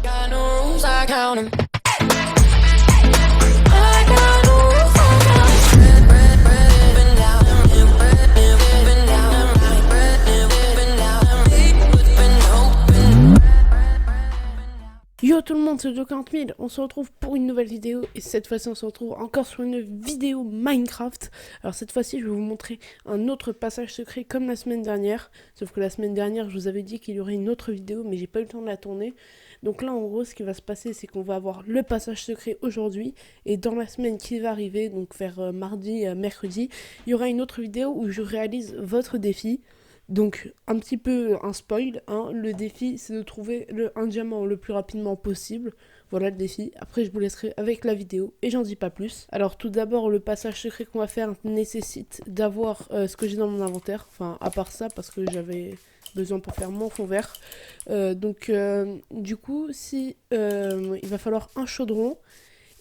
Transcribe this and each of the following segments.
got no rules, I count 'em. I got no rules, I count 'em. Bread, down, living down, right, bread, living down, been open. Yo tout le monde, c'est Joe40 000, on se retrouve pour une nouvelle vidéo et cette fois-ci on se retrouve encore sur une vidéo Minecraft. Alors cette fois-ci je vais vous montrer un autre passage secret comme la semaine dernière, sauf que la semaine dernière je vous avais dit qu'il y aurait une autre vidéo mais j'ai pas eu le temps de la tourner. Donc là en gros ce qui va se passer c'est qu'on va avoir le passage secret aujourd'hui et dans la semaine qui va arriver, donc vers mardi, mercredi, il y aura une autre vidéo où je réalise votre défi. Donc un petit peu un spoil, hein. Le défi c'est de trouver un diamant le plus rapidement possible. Voilà le défi, après je vous laisserai avec la vidéo et j'en dis pas plus. Alors tout d'abord le passage secret qu'on va faire nécessite d'avoir ce que j'ai dans mon inventaire. Enfin à part ça parce que j'avais besoin pour faire mon fond vert. Du coup si il va falloir un chaudron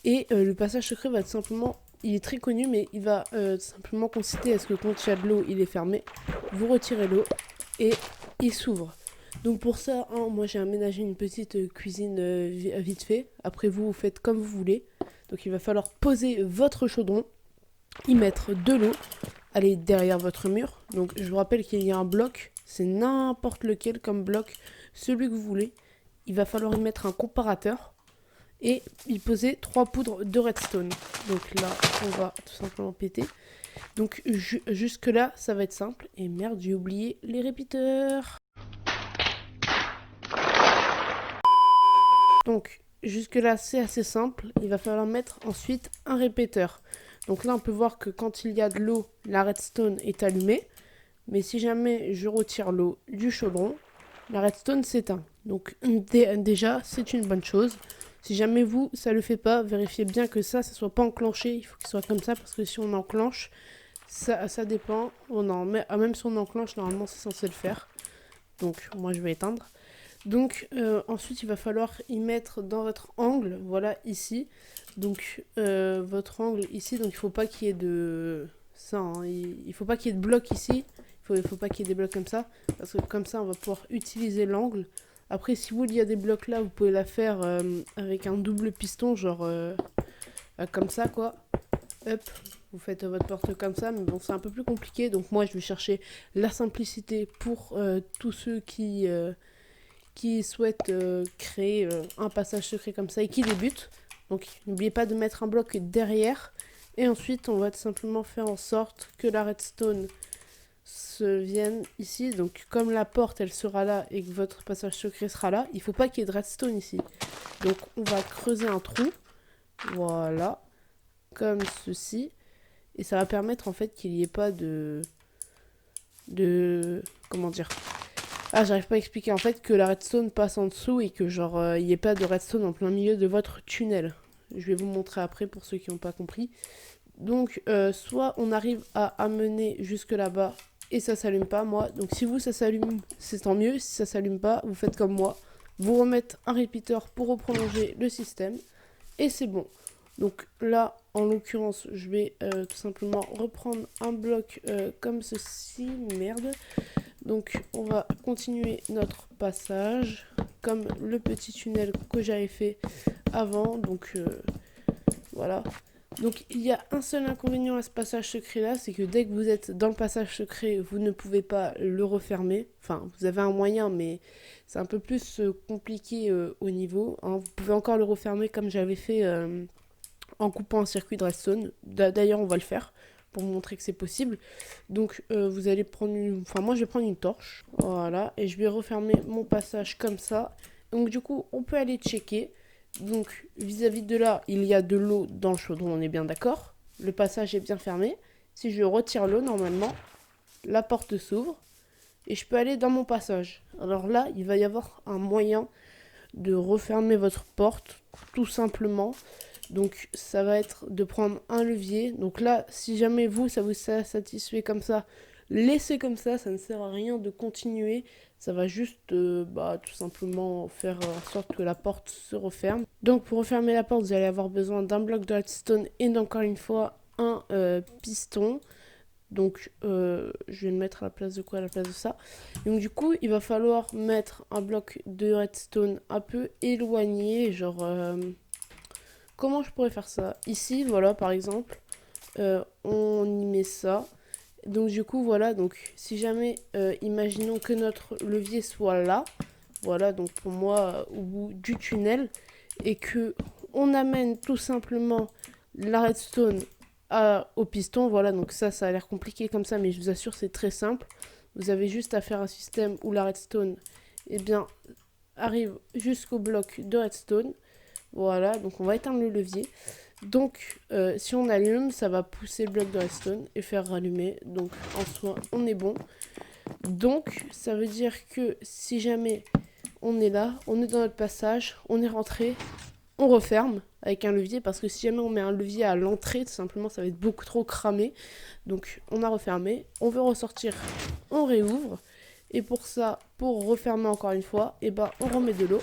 et le passage secret va être simplement... Il est très connu, mais il va simplement consister à ce que quand il y a de l'eau, il est fermé. Vous retirez l'eau et il s'ouvre. Donc pour ça, hein, moi j'ai aménagé une petite cuisine vite fait. Après vous faites comme vous voulez. Donc il va falloir poser votre chaudron, y mettre de l'eau, aller derrière votre mur. Donc je vous rappelle qu'il y a un bloc, c'est n'importe lequel comme bloc, celui que vous voulez. Il va falloir y mettre un comparateur. Et il posait 3 poudres de redstone. Donc là, on va tout simplement péter. Donc jusque là, ça va être simple. Et merde, j'ai oublié les répéteurs. Donc jusque là, c'est assez simple. Il va falloir mettre ensuite un répéteur. Donc là, on peut voir que quand il y a de l'eau, la redstone est allumée. Mais si jamais je retire l'eau du chaudron, la redstone s'éteint. Donc déjà, c'est une bonne chose. Si jamais vous, ça le fait pas, vérifiez bien que ça soit pas enclenché. Il faut qu'il soit comme ça parce que si on enclenche, ça dépend. Même si on enclenche, normalement c'est censé le faire. Donc moi je vais éteindre. Donc ensuite il va falloir y mettre dans votre angle, voilà ici. Donc votre angle ici, donc il faut pas qu'il y ait de... ça, hein, il faut pas qu'il y ait de blocs ici. Il faut pas qu'il y ait des blocs comme ça. Parce que comme ça on va pouvoir utiliser l'angle. Après, si vous voulez, il y a des blocs là, vous pouvez la faire avec un double piston, genre comme ça, quoi. Hop, vous faites votre porte comme ça, mais bon, c'est un peu plus compliqué. Donc moi, je vais chercher la simplicité pour tous ceux qui souhaitent créer un passage secret comme ça et qui débutent. Donc n'oubliez pas de mettre un bloc derrière. Et ensuite, on va tout simplement faire en sorte que la redstone se viennent ici. Donc comme la porte elle sera là et que votre passage secret sera là, il faut pas qu'il y ait de redstone ici. Donc on va creuser un trou, voilà, comme ceci, et ça va permettre en fait qu'il n'y ait pas de comment dire, j'arrive pas à expliquer, en fait que la redstone passe en dessous et que genre il n'y ait pas de redstone en plein milieu de votre tunnel. Je vais vous montrer après pour ceux qui n'ont pas compris. Donc soit on arrive à amener jusque là-bas et ça s'allume pas, moi. Donc si vous ça s'allume, c'est tant mieux. Si ça s'allume pas, vous faites comme moi. Vous remettez un répéteur pour reprolonger le système et c'est bon. Donc là, en l'occurrence, je vais tout simplement reprendre un bloc comme ceci. Merde. Donc on va continuer notre passage comme le petit tunnel que j'avais fait avant. Donc voilà. Donc il y a un seul inconvénient à ce passage secret là, c'est que dès que vous êtes dans le passage secret, vous ne pouvez pas le refermer. Enfin, vous avez un moyen, mais c'est un peu plus compliqué au niveau, hein. Vous pouvez encore le refermer comme j'avais fait en coupant un circuit de redstone. D'ailleurs, on va le faire pour vous montrer que c'est possible. Donc vous allez prendre moi je vais prendre une torche, voilà, et je vais refermer mon passage comme ça. Donc du coup, on peut aller checker. Donc vis-à-vis de là, il y a de l'eau dans le chaudron, on est bien d'accord. Le passage est bien fermé. Si je retire l'eau, normalement, la porte s'ouvre et je peux aller dans mon passage. Alors là, il va y avoir un moyen de refermer votre porte, tout simplement. Donc ça va être de prendre un levier. Donc là, si jamais ça vous satisfait comme ça, laissez comme ça ne sert à rien de continuer. Ça va juste tout simplement faire en sorte que la porte se referme. Donc pour refermer la porte, vous allez avoir besoin d'un bloc de redstone et encore une fois un piston. Donc, je vais le mettre à la place de quoi? À la place de ça. Donc, du coup, il va falloir mettre un bloc de redstone un peu éloigné. Genre, comment je pourrais faire ça? Ici, voilà, par exemple, on y met ça. Donc, du coup, voilà. Donc, si jamais, imaginons que notre levier soit là. Voilà, donc pour moi, au bout du tunnel. Et que on amène tout simplement la redstone au piston. Voilà, donc ça a l'air compliqué comme ça, mais je vous assure, c'est très simple. Vous avez juste à faire un système où la redstone, eh bien, arrive jusqu'au bloc de redstone. Voilà, donc on va éteindre le levier. Donc, si on allume, ça va pousser le bloc de redstone et faire rallumer. Donc, en soi, on est bon. Donc, ça veut dire que si jamais on est là, on est dans notre passage, on est rentré, on referme avec un levier parce que si jamais on met un levier à l'entrée, tout simplement, ça va être beaucoup trop cramé. Donc, on a refermé, on veut ressortir, on réouvre. Et pour ça, pour refermer encore une fois, et ben, on remet de l'eau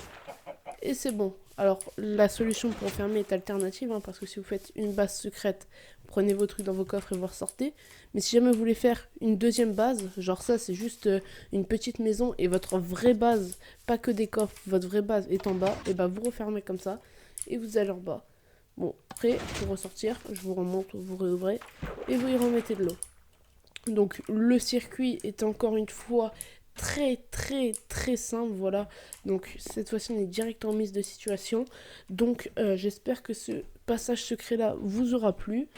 et c'est bon. Alors, la solution pour refermer est alternative, parce que si vous faites une base secrète, prenez vos trucs dans vos coffres et vous ressortez. Mais si jamais vous voulez faire une deuxième base, genre ça, c'est juste une petite maison et votre vraie base, pas que des coffres, votre vraie base est en bas, et bah vous refermez comme ça et vous allez en bas. Bon, après, pour ressortir, je vous remonte, vous réouvrez et vous y remettez de l'eau. Donc, le circuit est encore une fois très simple, voilà. Donc cette fois-ci on est direct en mise de situation. Donc j'espère que ce passage secret là vous aura plu.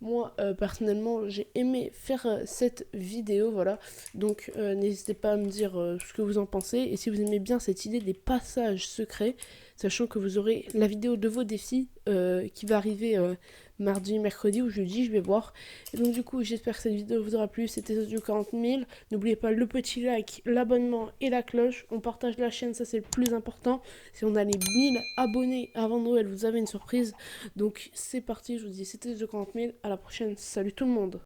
Moi personnellement j'ai aimé faire cette vidéo, voilà. Donc n'hésitez pas à me dire ce que vous en pensez. Et si vous aimez bien cette idée des passages secrets, sachant que vous aurez la vidéo de vos défis qui va arriver mardi, mercredi ou jeudi, je vais voir. Et donc du coup, j'espère que cette vidéo vous aura plu. C'était du 40 000. N'oubliez pas le petit like, l'abonnement et la cloche. On partage la chaîne, ça c'est le plus important. Si on a les 1000 abonnés avant Noël, vous avez une surprise. Donc c'est parti, je vous dis, c'était du 40 000. À la prochaine. Salut tout le monde.